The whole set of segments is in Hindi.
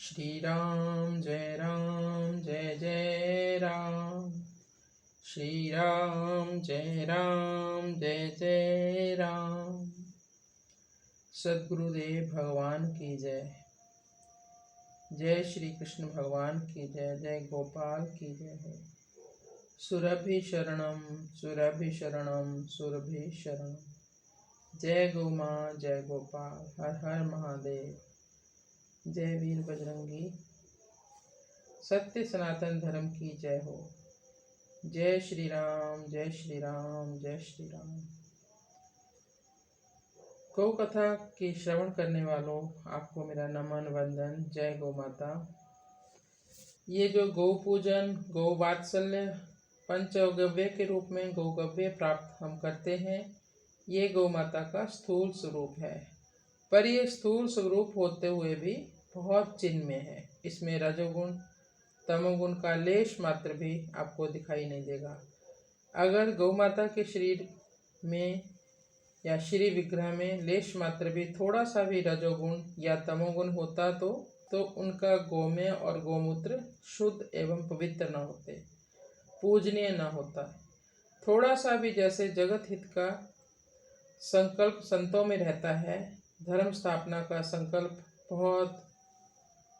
श्री राम जय जय राम। श्री राम जय जय राम। सद्गुरुदेव भगवान की जय। जय श्री कृष्ण भगवान की जय। जय गोपाल की जय हो। सुरभि शरणम सुरभि शरणम सुरभि शरणम। जय गौ माँ जय गोपाल। हर हर महादेव। जय वीर बजरंगी। सत्य सनातन धर्म की जय हो। जय श्री राम जय श्री राम जय श्री राम। गौ कथा की श्रवण करने वालों, आपको मेरा नमन वंदन। जय गौ माता। ये जो गौ पूजन, गौ वात्सल्य, पंचगव्य के रूप में गौगव्य प्राप्त हम करते हैं, ये गौ माता का स्थूल स्वरूप है। पर ये स्थूल स्वरूप होते हुए भी बहुत चिन्मय है। इसमें रजोगुण तमोगुण का लेश मात्र भी आपको दिखाई नहीं देगा। अगर गौ माता के शरीर में या श्री विग्रह में लेश मात्र भी थोड़ा सा भी रजोगुण या तमोगुण होता तो उनका गोमय और गोमूत्र शुद्ध एवं पवित्र न होते, पूजनीय न होता। थोड़ा सा भी जैसे जगत हित का संकल्प संतों में रहता है, धर्म स्थापना का संकल्प बहुत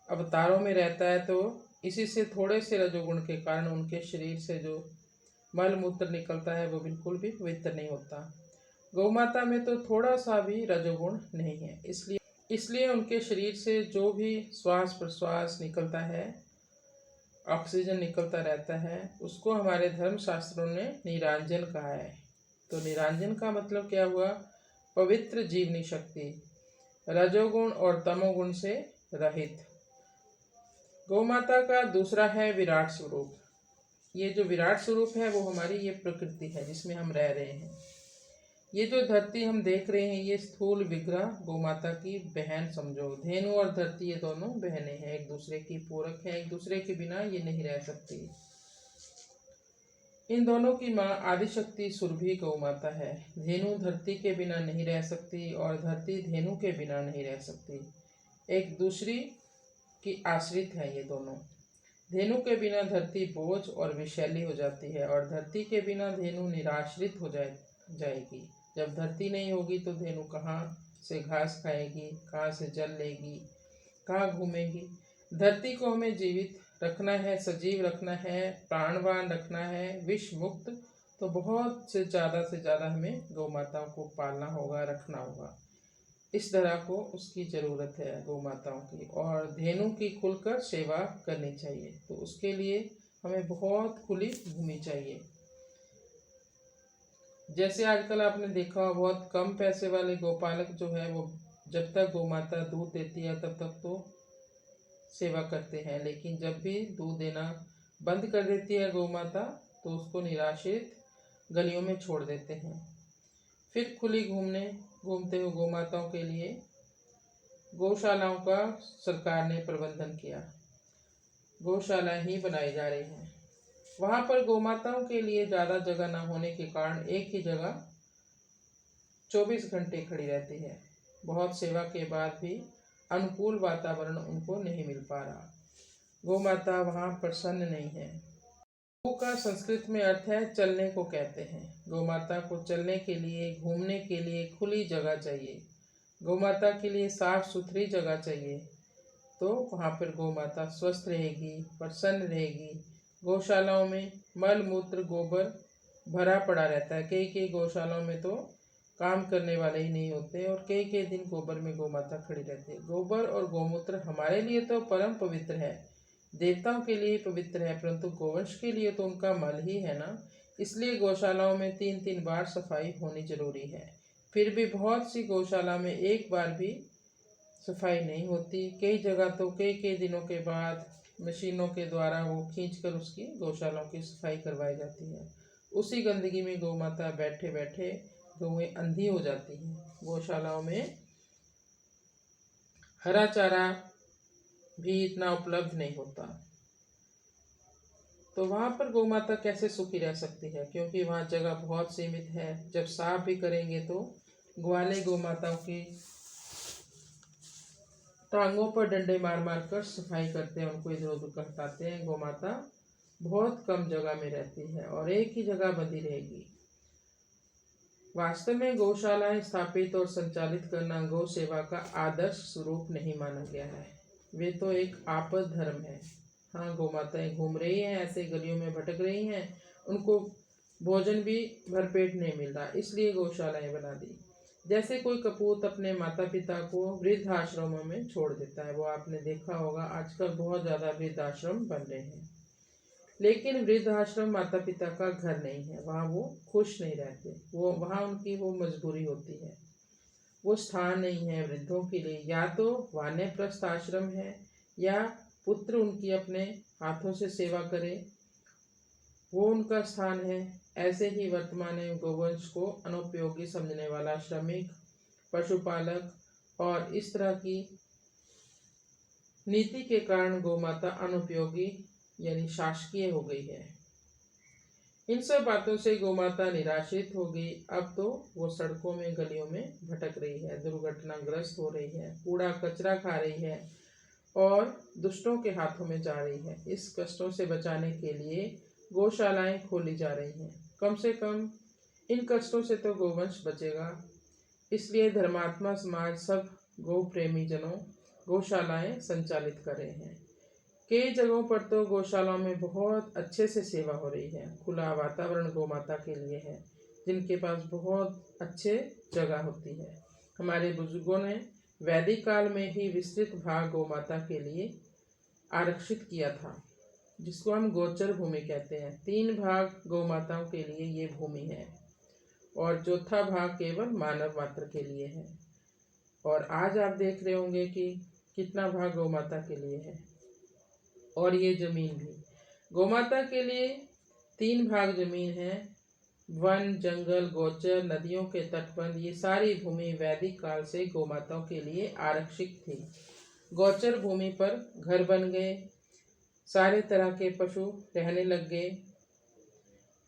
अवतारों में रहता है, तो इसी से थोड़े से रजोगुण के कारण उनके शरीर से जो मल मूत्र निकलता है वो बिल्कुल भी पवित्र नहीं होता। गौ माता में तो थोड़ा सा भी रजोगुण नहीं है, इसलिए उनके शरीर से जो भी श्वास प्रश्वास निकलता है, ऑक्सीजन निकलता रहता है, उसको हमारे धर्म शास्त्रों ने नीरांजन कहा है। तो नीरांजन का मतलब क्या हुआ? पवित्र जीवनी शक्ति, रजोगुण और तमोगुण से रहित। गौ माता का दूसरा है विराट स्वरूप। ये जो विराट स्वरूप है वो हमारी ये प्रकृति है जिसमें हम रह रहे हैं। ये जो धरती हम देख रहे हैं, ये स्थूल विग्रह गौ माता की बहन समझो। धेनु और धरती ये दोनों बहनें हैं, एक दूसरे की पूरक है, एक दूसरे के बिना ये नहीं रह सकती। इन दोनों की माँ आदिशक्ति सुरभि गौ माता है। धेनु धरती के बिना नहीं रह सकती और धरती धेनु के बिना नहीं रह सकती, एक दूसरी की आश्रित है ये दोनों। धेनु के बिना धरती बोझ और विषैली हो जाती है और धरती के बिना धेनु निराश्रित हो जाएगी। जब धरती नहीं होगी तो धेनु कहाँ से घास खाएगी, कहाँ से जल लेगी, कहाँ घूमेगी। धरती को हमें जीवित रखना है, सजीव रखना है, प्राणवान रखना है, विष मुक्त। तो बहुत से ज़्यादा हमें गौ माताओं को पालना होगा, रखना होगा। इस तरह को उसकी ज़रूरत है गौ माताओं की, और धेनु की खुलकर सेवा करनी चाहिए। तो उसके लिए हमें बहुत खुली भूमि चाहिए। जैसे आजकल आपने देखा, बहुत कम पैसे वाले गौपालक जो है वो जब तक गौ माता दूध देती है तब तक तो सेवा करते हैं, लेकिन जब भी दूध देना बंद कर देती है गौ माता तो उसको निराश्रित गलियों में छोड़ देते हैं। फिर खुली घूमते हुए गौ माताओं के लिए गौशालाओं का सरकार ने प्रबंधन किया। गौशाला ही बनाई जा रही हैं। वहाँ पर गौ माताओं के लिए ज़्यादा जगह न होने के कारण एक ही जगह 24 घंटे खड़ी रहती है। बहुत सेवा के बाद भी अनुकूल वातावरण उनको नहीं मिल पा रहा। गौ माता वहाँ प्रसन्न नहीं है। गौ का संस्कृत में अर्थ है चलने को कहते हैं। गौ माता को चलने के लिए, घूमने के लिए खुली जगह चाहिए। गौ माता के लिए साफ सुथरी जगह चाहिए, तो वहाँ पर गौ माता स्वस्थ रहेगी, प्रसन्न रहेगी। गौशालाओं में मल मूत्र गोबर भरा पड़ा रहता है। कई गौशालाओं में तो काम करने वाले ही नहीं होते और कई दिन गोबर में गौ माता खड़ी रहती है। गोबर और गौमूत्र हमारे लिए तो परम पवित्र है, देवताओं के लिए पवित्र है, परंतु गोवंश के लिए तो उनका मल ही है ना। इसलिए गौशालाओं में 3 बार सफाई होनी जरूरी है। फिर भी बहुत सी गौशाला में एक बार भी सफाई नहीं होती। कई जगह तो कई दिनों के बाद मशीनों के द्वारा वो खींचकर उसकी गौशालाओं की सफाई करवाई जाती है। उसी गंदगी में गौ माता बैठे बैठे गौएं अंधी हो जाती हैं। गौशालाओं में हरा चारा भी इतना उपलब्ध नहीं होता, तो वहाँ पर गौ माता कैसे सुखी रह सकती है? क्योंकि वहाँ जगह बहुत सीमित है। जब साफ भी करेंगे तो ग्वाले गौ माताओं की टांगों पर डंडे मार मार कर सफाई करते हैं, उनको इधर उधर हटाते हैं। गौ माता बहुत कम जगह में रहती है और एक ही जगह बंधी रहेगी। वास्तव में गौशालाएं स्थापित और संचालित करना गौ सेवा का आदर्श स्वरूप नहीं माना गया है, वे तो एक आपद धर्म है। हाँ, गौ माताएं घूम रही हैं, ऐसे गलियों में भटक रही हैं, उनको भोजन भी भरपेट नहीं मिल रहा, इसलिए गौशालाएं बना दी। जैसे कोई कपूत अपने माता पिता को वृद्ध आश्रमों में छोड़ देता है, वो आपने देखा होगा आजकल बहुत ज़्यादा वृद्ध आश्रम बन रहे हैं। लेकिन वृद्ध आश्रम माता पिता का घर नहीं है, वहाँ वो खुश नहीं रहते, वो वहाँ उनकी वो मजबूरी होती है, वो स्थान नहीं है वृद्धों के लिए। या तो वानप्रस्थ आश्रम है या पुत्र उनकी अपने हाथों से सेवा करे, वो उनका स्थान है। ऐसे ही वर्तमान में गोवंश को अनुपयोगी समझने वाला श्रमिक, पशुपालक और इस तरह की नीति के कारण गौमाता अनुपयोगी यानी शासकीय हो गई है। इन सब बातों से गौमाता निराशित हो गई। अब तो वो सड़कों में गलियों में भटक रही है, दुर्घटनाग्रस्त हो रही है, कूड़ा कचरा खा रही है और दुष्टों के हाथों में जा रही है। इस कष्टों से बचाने के लिए गौशालाएं खोली जा रही हैं। कम से कम इन कष्टों से तो गोवंश बचेगा। इसलिए धर्मात्मा समाज सब गौ प्रेमी जनों गौशालाएं संचालित कर रहे हैं। कई जगहों पर तो गौशालाओं में बहुत अच्छे से सेवा हो रही है। खुला वातावरण गौ माता के लिए है, जिनके पास बहुत अच्छे जगह होती है। हमारे बुजुर्गों ने वैदिक काल में ही विस्तृत भाग गौ माता के लिए आरक्षित किया था, जिसको हम गोचर भूमि कहते हैं। 3 भाग गौ माताओं के लिए ये भूमि है और चौथा भाग केवल मानव मात्र के लिए है। और आज आप देख रहे होंगे कि कितना भाग गौ माता के लिए है। और ये जमीन भी गौमाता के लिए 3 भाग जमीन है। वन, जंगल, गोचर, नदियों के तटबंध, ये सारी भूमि वैदिक काल से गौमाताओं के लिए आरक्षित थी। गोचर भूमि पर घर बन गए, सारे तरह के पशु रहने लग गए।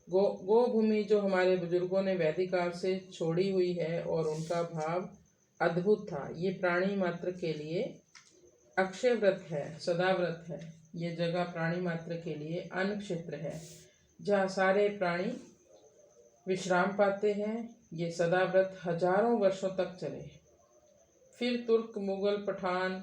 गो भूमि जो हमारे बुजुर्गों ने वैदिक काल से छोड़ी हुई है और उनका भाव अद्भुत था। ये प्राणी मात्र के लिए अक्षय व्रत है, सदा व्रत है। ये जगह प्राणी मात्र के लिए अन्न क्षेत्र है, जहाँ सारे प्राणी विश्राम पाते हैं। ये सदा व्रत हजारों वर्षों तक चले। फिर तुर्क, मुगल, पठान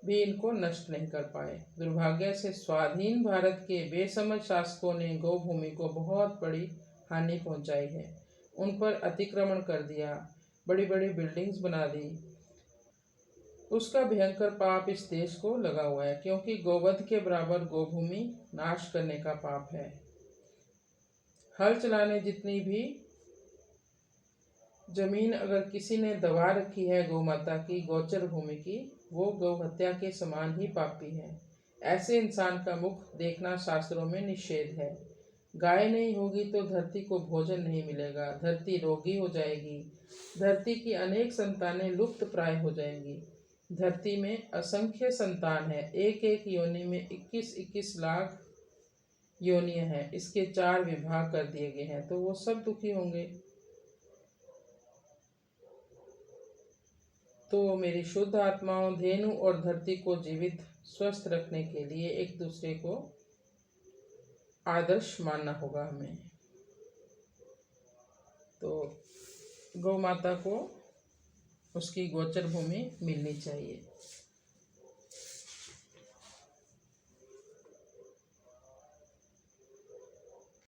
भी इनको नष्ट नहीं कर पाए। दुर्भाग्य से स्वाधीन भारत के बेसमझ शासकों ने गौभूमि को बहुत बड़ी हानि पहुंचाई है। उन पर अतिक्रमण कर दिया, बड़ी बड़ी बिल्डिंग्स बना दी। उसका भयंकर पाप इस देश को लगा हुआ है, क्योंकि गोवध के बराबर गोभूमि नाश करने का पाप है। हल चलाने जितनी भी जमीन अगर किसी ने दबा रखी है गौ माता की, गोचर भूमि की, वो गौ हत्या के समान ही पापी है। ऐसे इंसान का मुख देखना शास्त्रों में निषेध है। गाय नहीं होगी तो धरती को भोजन नहीं मिलेगा, धरती रोगी हो जाएगी, धरती की अनेक संतानें लुप्त प्राय हो जाएंगी। धरती में असंख्य संतान है, एक एक योनि में 21-21 लाख योनियां हैं। इसके 4 विभाग कर दिए गए हैं, तो वो सब दुखी होंगे। तो मेरी शुद्ध आत्माओं, धेनु और धरती को जीवित स्वस्थ रखने के लिए एक दूसरे को आदर्श मानना होगा हमें। तो गौ माता को उसकी गोचर भूमि मिलनी चाहिए।